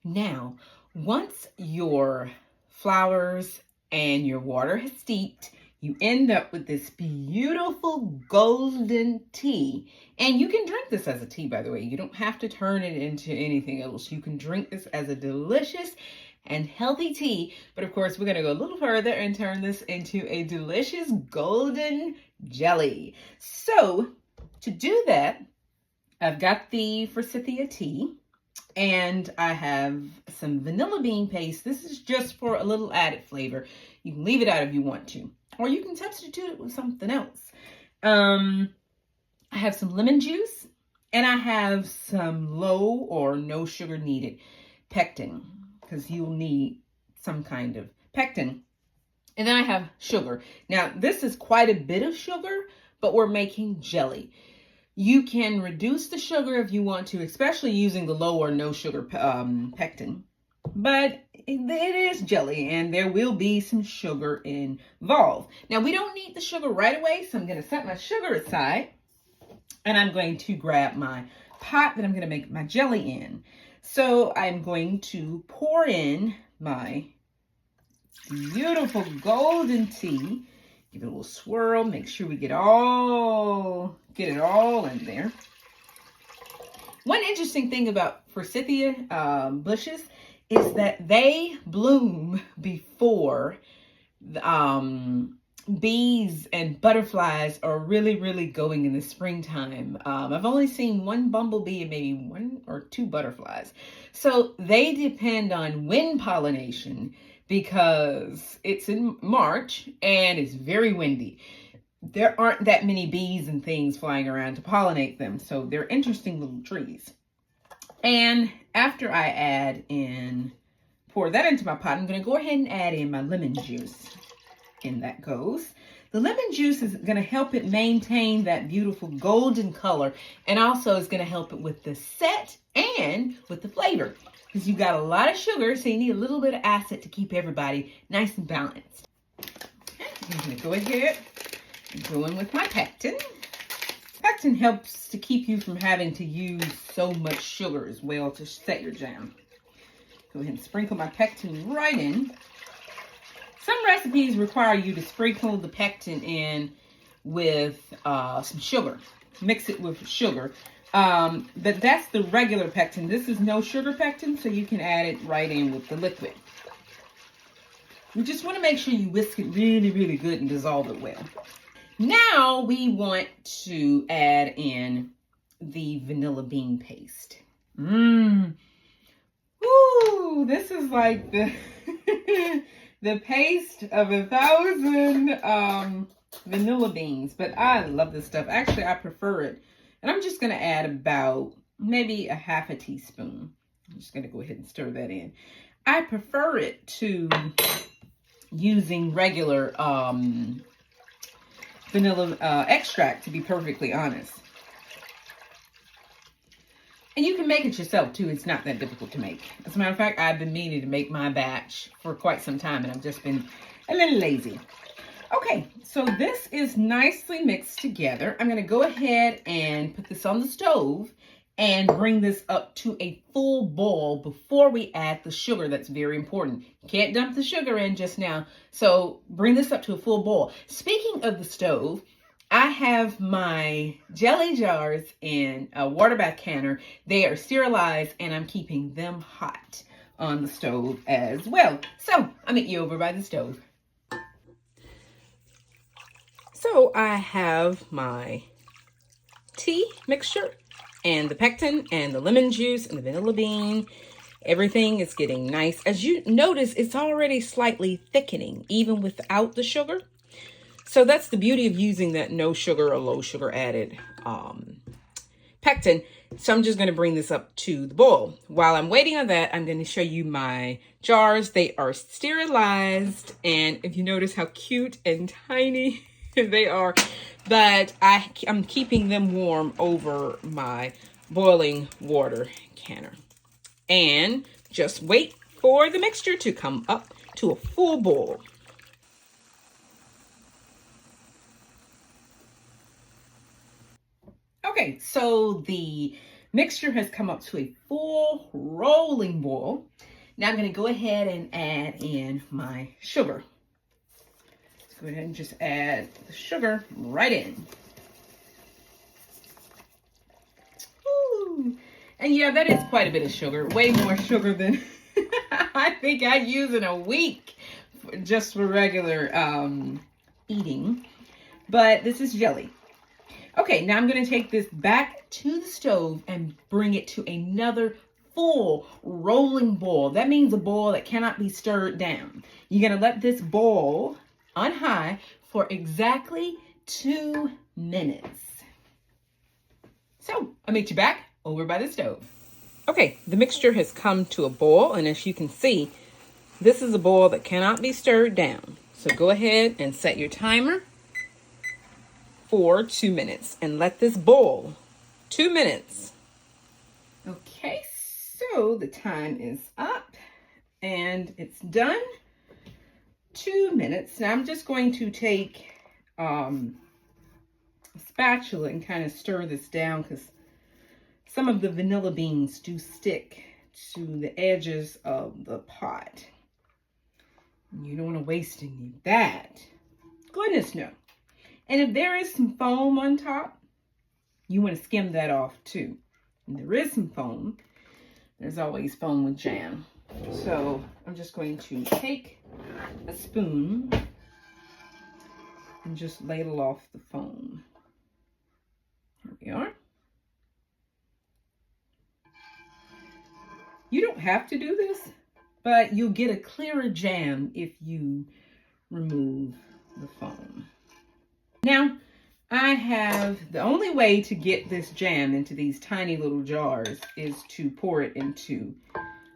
Now, once your flowers and your water has steeped, you end up with this beautiful golden tea. And you can drink this as a tea, by the way. You don't have to turn it into anything else. You can drink this as a delicious and healthy tea. But of course, we're going to go a little further and turn this into a delicious golden jelly. So to do that, I've got the Forsythia tea. And I have some vanilla bean paste. This is just for a little added flavor. You can leave it out if you want to, or you can substitute it with something else. I have some lemon juice, and I have some low or no sugar needed pectin, because you'll need some kind of pectin. And then I have sugar. Now, this is quite a bit of sugar, but we're making jelly. You can reduce the sugar if you want to, especially using the low or no sugar pectin. But it is jelly, and there will be some sugar involved. Now, we don't need the sugar right away, so I'm going to set my sugar aside. And I'm going to grab my pot that I'm going to make my jelly in. So I'm going to pour in my beautiful golden tea. Give it a little swirl. Make sure we get it all in there. One interesting thing about Forsythia bushes is that they bloom before bees and butterflies are really going in the springtime. I've only seen one bumblebee and maybe one or two butterflies. So they depend on wind pollination, because it's in March and it's very windy. There aren't that many bees and things flying around to pollinate them. So they're interesting little trees. And after I pour that into my pot, I'm going to go ahead and add in my lemon juice. In that goes. The lemon juice is going to help it maintain that beautiful golden color, and also is going to help it with the set and with the flavor, because you've got a lot of sugar, so you need a little bit of acid to keep everybody nice and balanced. I'm going to go ahead and go in with my pectin. Pectin helps to keep you from having to use so much sugar as well to set your jam. Go ahead and sprinkle my pectin right in. Some recipes require you to sprinkle the pectin in with some sugar. Mix it with sugar. But that's the regular pectin. This is no sugar pectin, so you can add it right in with the liquid. You just want to make sure you whisk it really good and dissolve it well. Now we want to add in the vanilla bean paste. Ooh, this is like the the paste of 1,000 vanilla beans. But I love this stuff. Actually, I prefer it. And I'm just going to add about maybe a half a teaspoon. I'm just going to go ahead and stir that in. I prefer it to using regular vanilla extract, to be perfectly honest. And you can make it yourself too. It's not that difficult to make. As a matter of fact, I've been meaning to make my batch for quite some time, and I've just been a little lazy. Okay, so this is nicely mixed together. I'm going to go ahead and put this on the stove and bring this up to a full boil before we add the sugar. That's very important. You can't dump the sugar in just now. So bring this up to a full boil. Speaking of the stove, I have my jelly jars in a water bath canner. They are sterilized, and I'm keeping them hot on the stove as well. So I'll meet you over by the stove. So I have my tea mixture and the pectin and the lemon juice and the vanilla bean. Everything is getting nice. As you notice, it's already slightly thickening even without the sugar. So that's the beauty of using that no sugar or low sugar added pectin. So I'm just going to bring this up to the boil. While I'm waiting on that, I'm going to show you my jars. They are sterilized, and if you notice how cute and tiny they are, but I'm keeping them warm over my boiling water canner. And just wait for the mixture to come up to a full boil. Okay, so the Mixture has come up to a full rolling boil. Now I'm going to go ahead and add in my sugar. Let's go ahead and just add the sugar right in. Ooh. And yeah, that is quite a bit of sugar. Way more sugar than I think I use in a week just for regular eating. But this is jelly. Okay, now I'm going to take this back to the stove and bring it to another full rolling boil. That means a boil that cannot be stirred down. You're going to let this boil on high for exactly 2 minutes. So I'll meet you back over by the stove. Okay, the mixture has come to a boil, and as you can see, this is a boil that cannot be stirred down. So go ahead and set your timer for 2 minutes and let this boil 2 minutes. Okay, so the time is up and it's done. 2 minutes. Now I'm just going to take a spatula and kind of stir this down because some of the vanilla beans do stick to the edges of the pot. You don't want to waste any of that. Goodness no. And if there is some foam on top, you want to skim that off too. And there is some foam. There's always foam with jam. So I'm just going to take a spoon and just ladle off the foam. Here we are. You don't have to do this, but you'll get a clearer jam if you remove the foam. Now, the only way to get this jam into these tiny little jars is to pour it into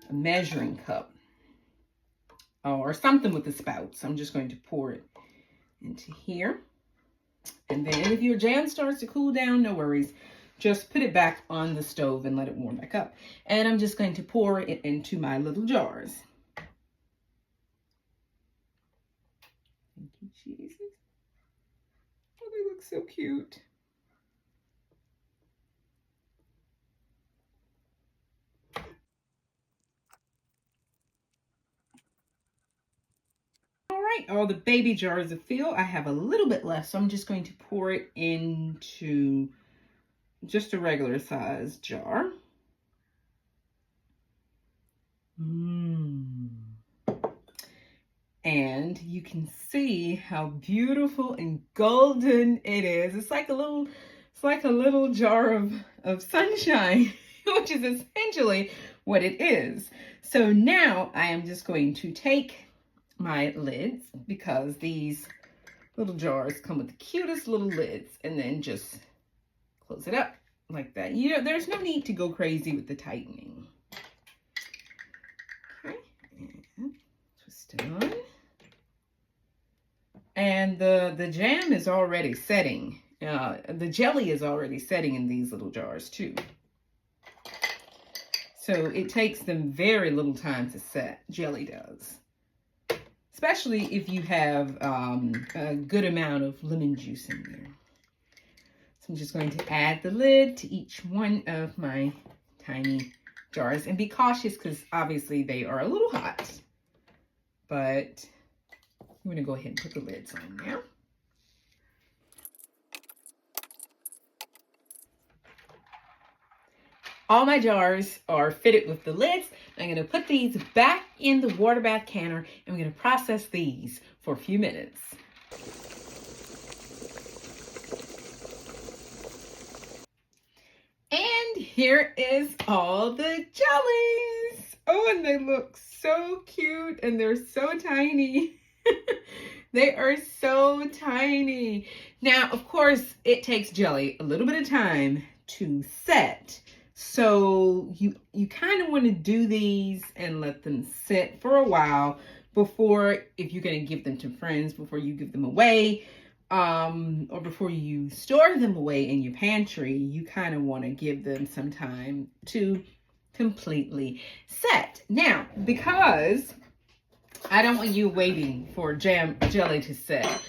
a measuring cup or something with a spout. So I'm just going to pour it into here. And then if your jam starts to cool down, no worries. Just put it back on the stove and let it warm back up. And I'm just going to pour it into my little jars. Thank you, Jesus. Oh, they look so cute. All right, all the baby jars are filled. I have a little bit left, so I'm just going to pour it into just a regular size jar. And you can see how beautiful and golden it is. It's like a little jar of sunshine, which is essentially what it is. So now I am just going to take my lids, because these little jars come with the cutest little lids, and then just close it up like that. You know, there's no need to go crazy with the tightening. Okay, and twist it on. And the jam is already setting. The jelly is already setting in these little jars too. So it takes them very little time to set. Jelly does. Especially if you have a good amount of lemon juice in there. So I'm just going to add the lid to each one of my tiny jars. And be cautious because obviously they are a little hot. But I'm going to go ahead and put the lids on now. All my jars are fitted with the lids. I'm going to put these back in the water bath canner, and I'm going to process these for a few minutes. And here is all the jellies. Oh, and they look so cute, and they're so tiny. They are so tiny. Now, of course, it takes jelly a little bit of time to set. So you kind of want to do these and let them sit for a while before, if you're going to give them to friends, before you give them away, or before you store them away in your pantry, you kind of want to give them some time to completely set. Now, because I don't want you waiting for jelly to set,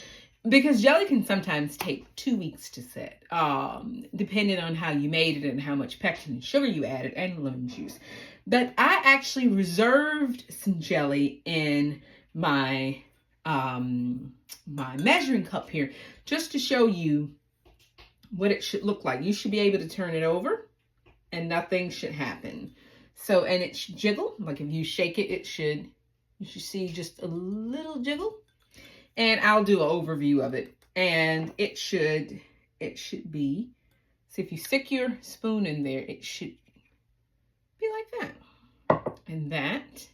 because jelly can sometimes take 2 weeks to set, depending on how you made it and how much pectin and sugar you added and lemon juice. But I actually reserved some jelly in my my measuring cup here just to show you what it should look like. You should be able to turn it over and nothing should happen. So, and it should jiggle. Like if you shake it, you should see just a little jiggle. And I'll do an overview of it. And it should be, so if you stick your spoon in there, it should be like that. And that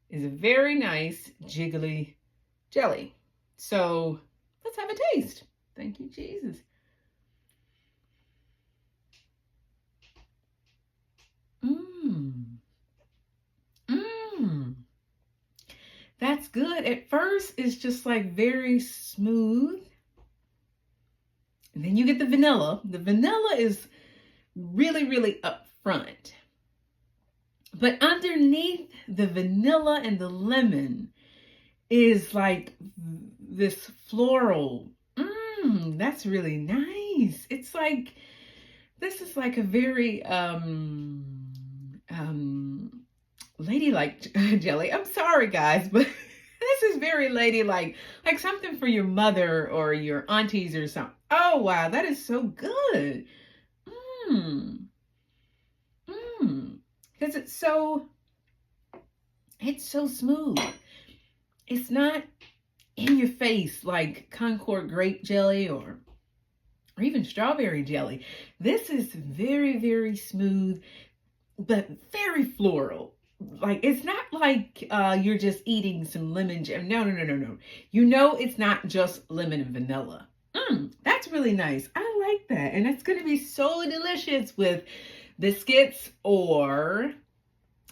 is a very nice jiggly jelly. So let's have a taste. Thank you, Jesus. That's good. At first, it's just like very smooth. And then you get the vanilla. The vanilla is really, really up front. But underneath the vanilla and the lemon is like this floral. That's really nice. It's like, this is like a very ladylike jelly. I'm sorry, guys, but this is very ladylike, like something for your mother or your aunties or something. Oh, wow, that is so good. Because it's so smooth. It's not in your face like Concord grape jelly or even strawberry jelly. This is very, very smooth, but very floral. Like, it's not like you're just eating some lemon jam. No. You know it's not just lemon and vanilla. That's really nice. I like that. And it's going to be so delicious with biscuits, or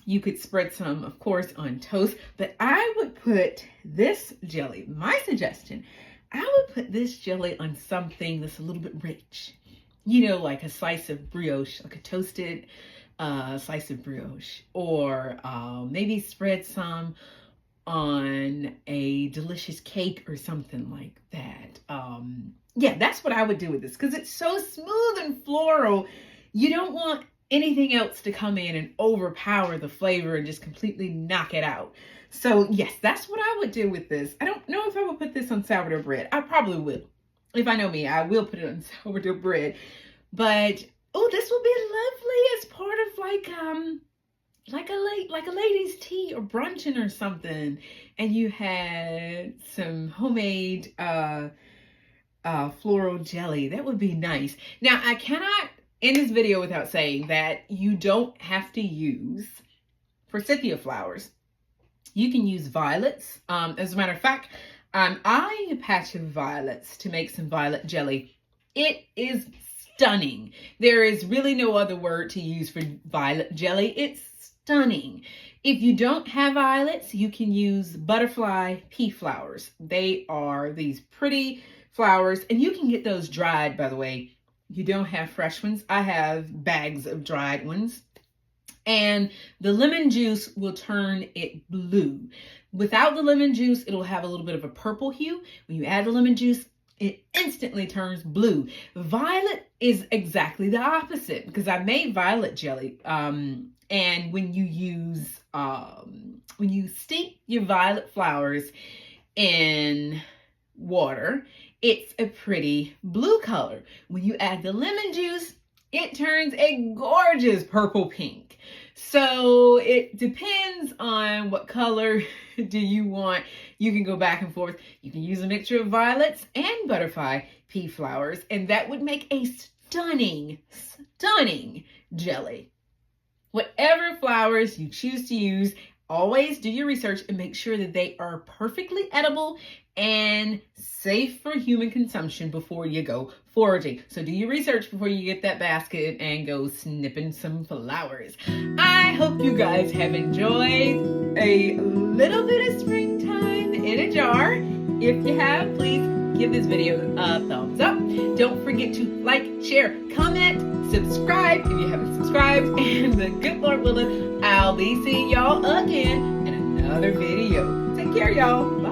you could spread some, of course, on toast. But I would put this jelly, my suggestion, I would put this jelly on something that's a little bit rich. You know, like a slice of brioche, like a toasted slice of brioche, or maybe spread some on a delicious cake or something like that. Yeah, that's what I would do with this, because it's so smooth and floral. You don't want anything else to come in and overpower the flavor and just completely knock it out. So yes, that's what I would do with this. I don't know if I would put this on sourdough bread. I probably will. If I know me, I will put it on sourdough bread. But oh, this will be lovely as part of like a ladies' tea or brunching or something. And you had some homemade floral jelly. That would be nice. Now, I cannot end this video without saying that you don't have to use forsythia flowers. You can use violets. As a matter of fact, I'm eyeing a patch of violets to make some violet jelly. It is stunning. There is really no other word to use for violet jelly. It's stunning. If you don't have violets, you can use butterfly pea flowers. They are these pretty flowers, and you can get those dried, by the way. You don't have fresh ones. I have bags of dried ones. And the lemon juice will turn it blue. Without the lemon juice, it'll have a little bit of a purple hue. When you add the lemon juice, it instantly turns blue. Violet is exactly the opposite, because I made violet jelly. And when you steep your violet flowers in water, it's a pretty blue color. When you add the lemon juice, it turns a gorgeous purple pink. So it depends on what color do you want. You can go back and forth. You can use a mixture of violets and butterfly pea flowers, and that would make a stunning, stunning jelly. Whatever flowers you choose to use, always do your research and make sure that they are perfectly edible and safe for human consumption before you go foraging. So do your research before you get that basket and go snipping some flowers. I hope you guys have enjoyed a little bit of springtime in a jar. If you have, please give this video a thumbs up. Don't forget to like, share, comment, subscribe if you haven't subscribed. And the good Lord willing, I'll be seeing y'all again in another video. Take care, y'all.